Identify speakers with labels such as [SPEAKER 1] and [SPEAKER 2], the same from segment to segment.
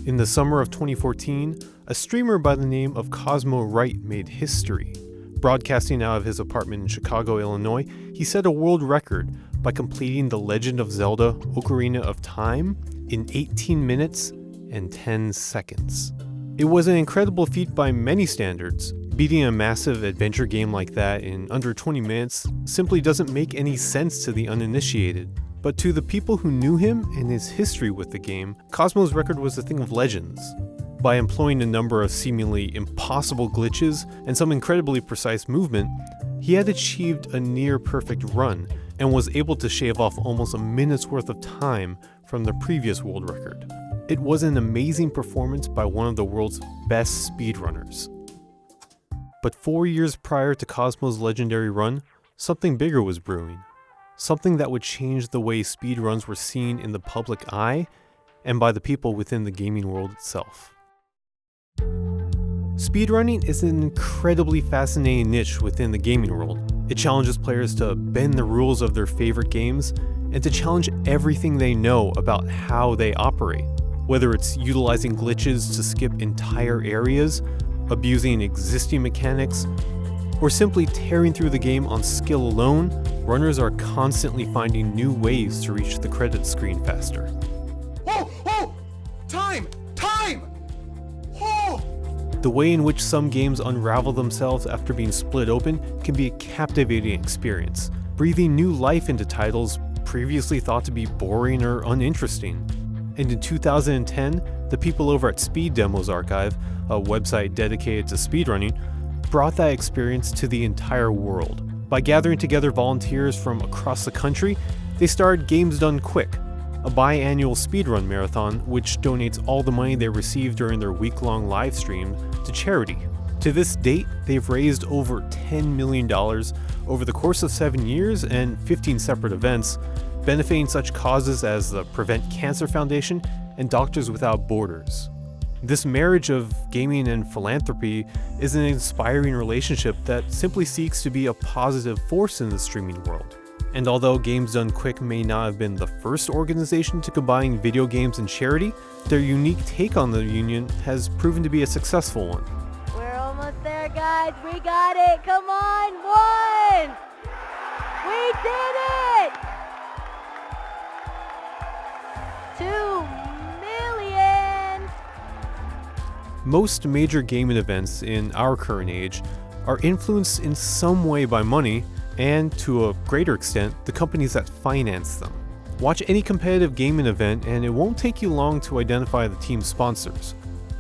[SPEAKER 1] In the summer of 2014, a streamer by the name of Cosmo Wright made history. Broadcasting out of his apartment in Chicago, Illinois, he set a world record by completing The Legend of Zelda: Ocarina of Time in 18 minutes and 10 seconds. It was an incredible feat by many standards. Beating a massive adventure game like that in under 20 minutes simply doesn't make any sense to the uninitiated. But to the people who knew him and his history with the game, Cosmo's record was a thing of legends. By employing a number of seemingly impossible glitches and some incredibly precise movement, he had achieved a near-perfect run and was able to shave off almost a minute's worth of time from the previous world record. It was an amazing performance by one of the world's best speedrunners. But 4 years prior to Cosmo's legendary run, something bigger was brewing. Something that would change the way speedruns were seen in the public eye and by the people within the gaming world itself. Speedrunning is an incredibly fascinating niche within the gaming world. It challenges players to bend the rules of their favorite games and to challenge everything they know about how they operate. Whether it's utilizing glitches to skip entire areas, abusing existing mechanics, or simply tearing through the game on skill alone, runners are constantly finding new ways to reach the credits screen faster.
[SPEAKER 2] Whoa! Whoa! Time! Time! Whoa!
[SPEAKER 1] The way in which some games unravel themselves after being split open can be a captivating experience, breathing new life into titles previously thought to be boring or uninteresting. And in 2010, the people over at Speed Demos Archive, a website dedicated to speedrunning, brought that experience to the entire world. By gathering together volunteers from across the country, they started Games Done Quick, a biannual speedrun marathon which donates all the money they receive during their week-long live stream to charity. To this date, they've raised over $10 million over the course of 7 years and 15 separate events, benefiting such causes as the Prevent Cancer Foundation and Doctors Without Borders. This marriage of gaming and philanthropy is an inspiring relationship that simply seeks to be a positive force in the streaming world. And although Games Done Quick may not have been the first organization to combine video games and charity, their unique take on the union has proven to be a successful one.
[SPEAKER 3] We're almost there, guys. We got it. Come on. 1. We did it. 2 million.
[SPEAKER 1] Most major gaming events in our current age are influenced in some way by money and, to a greater extent, the companies that finance them. Watch any competitive gaming event and it won't take you long to identify the team's sponsors.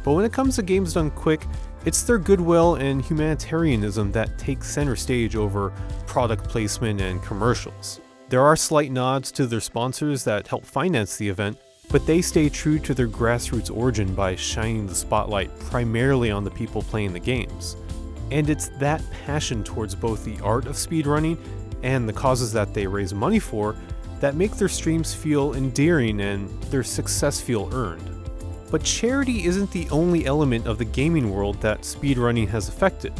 [SPEAKER 1] But when it comes to Games Done Quick, it's their goodwill and humanitarianism that takes center stage over product placement and commercials. There are slight nods to their sponsors that help finance the event, but they stay true to their grassroots origin by shining the spotlight primarily on the people playing the games. And it's that passion towards both the art of speedrunning and the causes that they raise money for that make their streams feel endearing and their success feel earned. But charity isn't the only element of the gaming world that speedrunning has affected.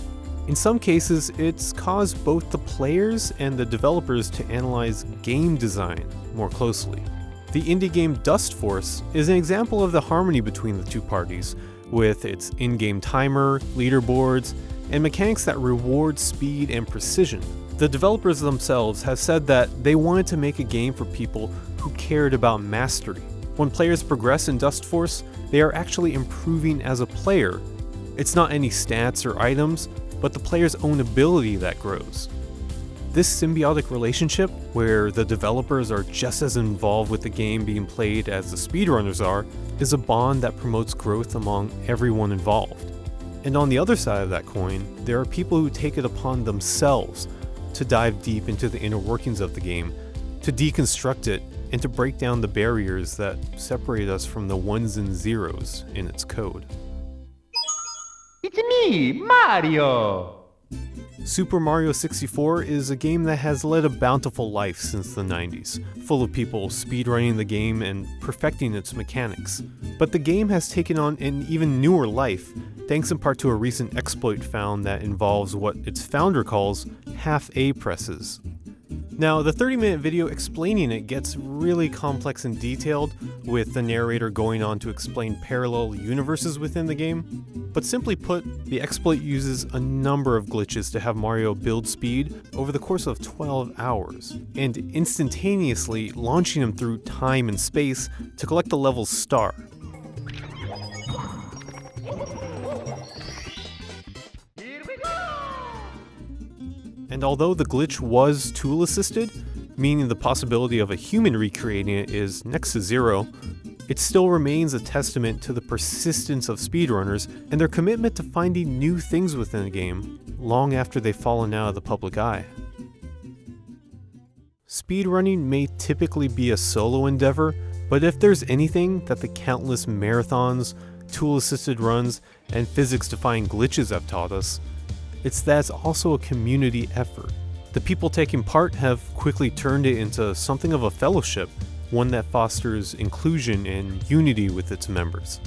[SPEAKER 1] In some cases, it's caused both the players and the developers to analyze game design more closely. The indie game Dust Force is an example of the harmony between the two parties, with its in-game timer, leaderboards, and mechanics that reward speed and precision. The developers themselves have said that they wanted to make a game for people who cared about mastery. When players progress in Dust Force, they are actually improving as a player. It's not any stats or items, but the player's own ability that grows. This symbiotic relationship, where the developers are just as involved with the game being played as the speedrunners are, is a bond that promotes growth among everyone involved. And on the other side of that coin, there are people who take it upon themselves to dive deep into the inner workings of the game, to deconstruct it, and to break down the barriers that separate us from the ones and zeros in its code.
[SPEAKER 4] It's me, Mario!
[SPEAKER 1] Super Mario 64 is a game that has led a bountiful life since the 90s, full of people speedrunning the game and perfecting its mechanics. But the game has taken on an even newer life, thanks in part to a recent exploit found that involves what its founder calls half-A presses. Now, the 30-minute video explaining it gets really complex and detailed, with the narrator going on to explain parallel universes within the game. But simply put, the exploit uses a number of glitches to have Mario build speed over the course of 12 hours, and instantaneously launching him through time and space to collect the level's star. And although the glitch was tool-assisted, meaning the possibility of a human recreating it is next to zero, it still remains a testament to the persistence of speedrunners and their commitment to finding new things within a game long after they've fallen out of the public eye. Speedrunning may typically be a solo endeavor, but if there's anything that the countless marathons, tool-assisted runs, and physics-defying glitches have taught us, it's that it's also a community effort. The people taking part have quickly turned it into something of a fellowship, one that fosters inclusion and unity with its members.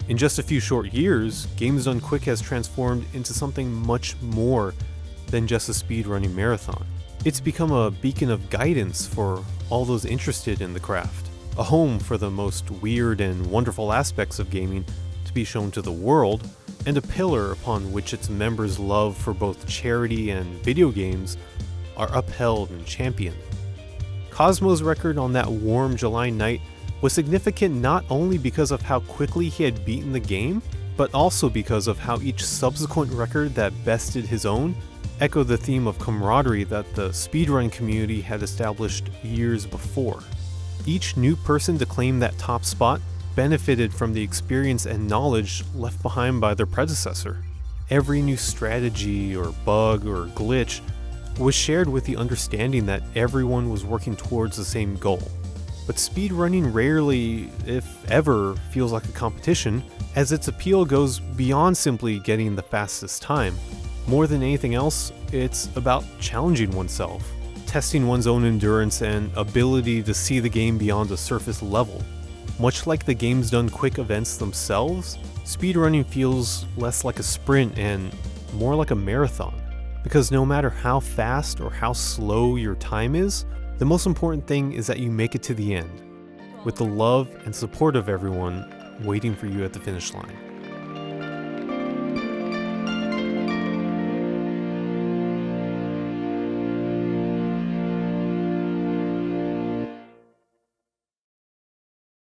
[SPEAKER 1] In just a few short years, Games Done Quick has transformed into something much more than just a speedrunning marathon. It's become a beacon of guidance for all those interested in the craft, a home for the most weird and wonderful aspects of gaming to be shown to the world, and a pillar upon which its members' love for both charity and video games are upheld and championed. Cosmo's record on that warm July night was significant not only because of how quickly he had beaten the game, but also because of how each subsequent record that bested his own echoed the theme of camaraderie that the speedrun community had established years before. Each new person to claim that top spot benefited from the experience and knowledge left behind by their predecessor. Every new strategy or bug or glitch was shared with the understanding that everyone was working towards the same goal. But speedrunning rarely, if ever, feels like a competition, as its appeal goes beyond simply getting the fastest time. More than anything else, it's about challenging oneself, testing one's own endurance and ability to see the game beyond a surface level. Much like the Games Done Quick events themselves, speedrunning feels less like a sprint and more like a marathon. Because no matter how fast or how slow your time is, the most important thing is that you make it to the end, with the love and support of everyone waiting for you at the finish line.